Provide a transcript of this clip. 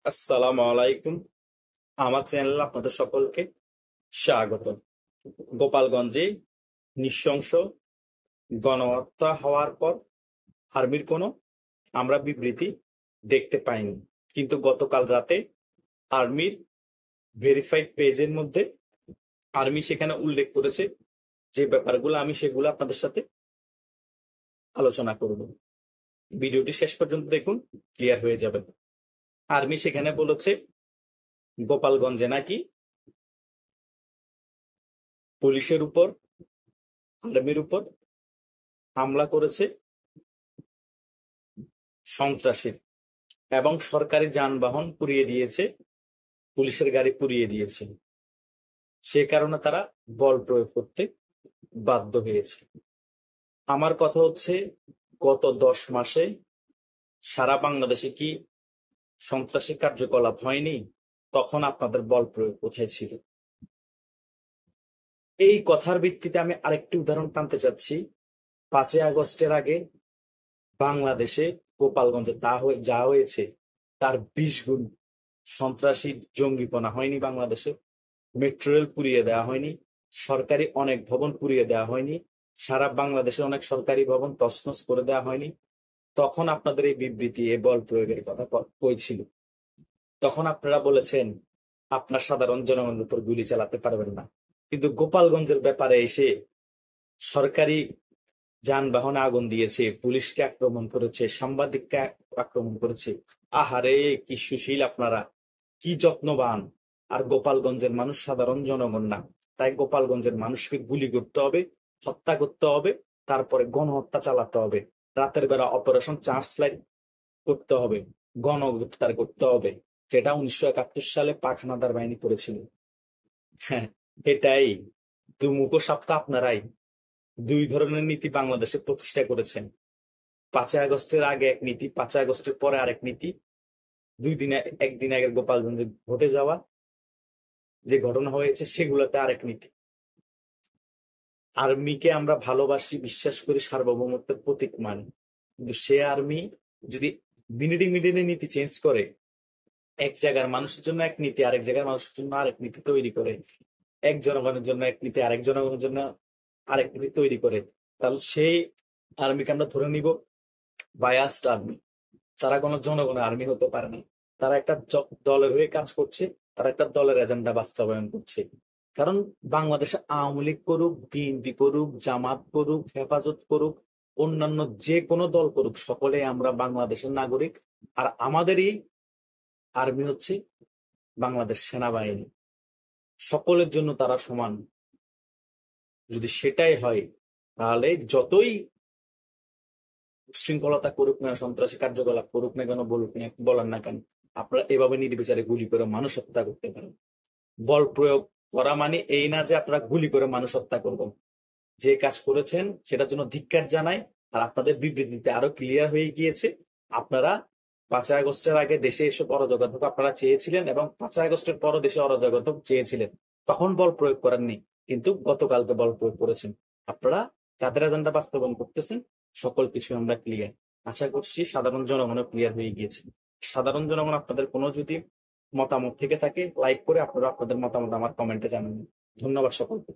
আসসালামু আলাইকুম। আমার চ্যানেলে আপনাদের সকলকে স্বাগত। গোপালগঞ্জে নৃশংস গণহত্যা হওয়ার পর আর্মির কোনো আমরা বিবৃতি দেখতে পাইনি, কিন্তু গতকাল রাতে আর্মির ভেরিফাইড পেজের মধ্যে আর্মি সেখানে উল্লেখ করেছে যে ব্যাপারগুলো, আমি সেগুলো আপনাদের সাথে আলোচনা করব। ভিডিওটি শেষ পর্যন্ত দেখুন, ক্লিয়ার হয়ে যাবে। আর্মি সেখানে বলেছে গোপালগঞ্জে নাকি পুলিশের উপর, আর্মির উপর হামলা করেছে সন্ত্রাসীর, এবং সরকারি যানবাহন পুড়িয়ে দিয়েছে, পুলিশের গাড়ি পুড়িয়ে দিয়েছে। সে কারণে তারা বল প্রয়োগ করতে বাধ্য হয়েছে। আমার কথা হচ্ছে, গত 10 মাসে সারা বাংলাদেশে কি সন্ত্রাসী কার্যকলাপ হয়নি? তখন আপনাদের বল প্রয়োগ কোথায় ছিল? এই কথার ভিত্তিতে আমি আরেকটি উদাহরণ টানতে চাচ্ছি। 5ই আগস্টের আগে বাংলাদেশে গোপালগঞ্জে যা হয়েছে তার 20 গুণ সন্ত্রাসী জঙ্গিপনা হয়নি বাংলাদেশে। মেট্রো রেল পুড়িয়ে দেওয়া হয়নি, সরকারি অনেক ভবন পুড়িয়ে দেওয়া হয়নি, সারা বাংলাদেশে অনেক সরকারি ভবন তছনছ করে দেওয়া হয়নি। তখন আপনাদের এই বিবৃতি, এই বল প্রয়োগের কথা কই ছিল? তখন আপনারা বলেছেন আপনার সাধারণ জনগণের উপর গুলি চালাতে পারবেন না, কিন্তু গোপালগঞ্জের ব্যাপারে এসে সরকারি যানবাহনে আগুন দিয়েছে, পুলিশকে আক্রমণ করেছে, সাংবাদিককে আক্রমণ করেছে। আহারে, কি সুশীল আপনারা, কি যত্নবান! আর গোপালগঞ্জের মানুষ সাধারণ জনগণ না, তাই গোপালগঞ্জের মানুষকে গুলি করতে হবে, হত্যা করতে হবে, তারপরে গণহত্যা চালাতে হবে, রাতের বেলা অপারেশন চার্জ লাইট করতে হবে, গণগ্রেফতার করতে হবে, যেটা 1971 সালে পাক হানাদার বাহিনী করেছিল। হ্যাঁ, এটাই দুমুখো সাপ্তাহ। আপনারাই দুই ধরনের নীতি বাংলাদেশে প্রতিষ্ঠা করেছেন। 5ই আগস্টের আগে এক নীতি, 5ই আগস্টের পরে আরেক নীতি। একদিন আগের গোপালগঞ্জে ঘটে যাওয়া যে ঘটনা হয়েছে সেগুলোতে আরেক নীতি। আর্মিকে আমরা ভালোবাসি, বিশ্বাস করি, সার্বভৌমত্বের প্রতীক মানি, কিন্তু সে আর্মি যদি মিনিটে মিনিটে নীতি চেঞ্জ করে, এক জায়গার মানুষের জন্য এক নীতি, আরেক জায়গার মানুষের জন্য আরেক নীতি তৈরি করে, এক জনগণের জন্য এক নীতি, আরেক জনগণের জন্য আরেক নীতি তৈরি করে, তাহলে সেই আর্মিকে আমরা ধরে নিব বায়াস্ট আর্মি। তারা কোনো জনগণের আর্মি হতে পারে না। তারা একটা দলের হয়ে কাজ করছে, তারা একটা দলের এজেন্ডা বাস্তবায়ন করছে। কারণ বাংলাদেশে আওয়ামী লীগ করুক, বিএনপি করুক, জামাত করুক, হেফাজত করুক, অন্যান্য যে কোনো দল করুক, সকলে আমরা বাংলাদেশের নাগরিক। আর আমাদেরই আর্মি হচ্ছে বাংলাদেশ সেনাবাহিনী। সকলের জন্য তারা সমান। যদি সেটাই হয়, তাহলে যতই উচ্ছৃঙ্খলতা করুক না, সন্ত্রাসী কার্যকলাপ করুক না কেন, বলার না কেন, আপনারা এভাবে নির্বিচারে গুলি করে মানুষ হত্যা করতে পারেন। বল প্রয়োগ করা মানে এই না যে আপনারা গুলি করে মানুষ হত্যা করবেন। যে কাজ করেছেন সেটার জন্য ধিক্কার জানাই। আর আপনাদের বিবৃতিতে আরো ক্লিয়ার হয়ে গিয়েছে, আপনারা 5ই আগস্টের আগে দেশে এসব অরাজকতা আপনারা চেয়েছিলেন, এবং 5ই আগস্টের পরও দেশে অরাজকতা চেয়েছিলেন, তখন বল প্রয়োগ করেননি, কিন্তু গতকালকে বল প্রয়োগ করেছেন। আপনারা কাদের এজেন্ডা বাস্তবায়ন করতেছেন, সকল কিছু আমরা ক্লিয়ার। আশা করছি সাধারণ জনগণও ক্লিয়ার হয়ে গিয়েছে। সাধারণ জনগণ, আপনাদের কোনো যদি মতামত থেকে থাকে, লাইক করে আপনারা আপনাদের মতামত আমার কমেন্টে জানাবেন। ধন্যবাদ সকলকে।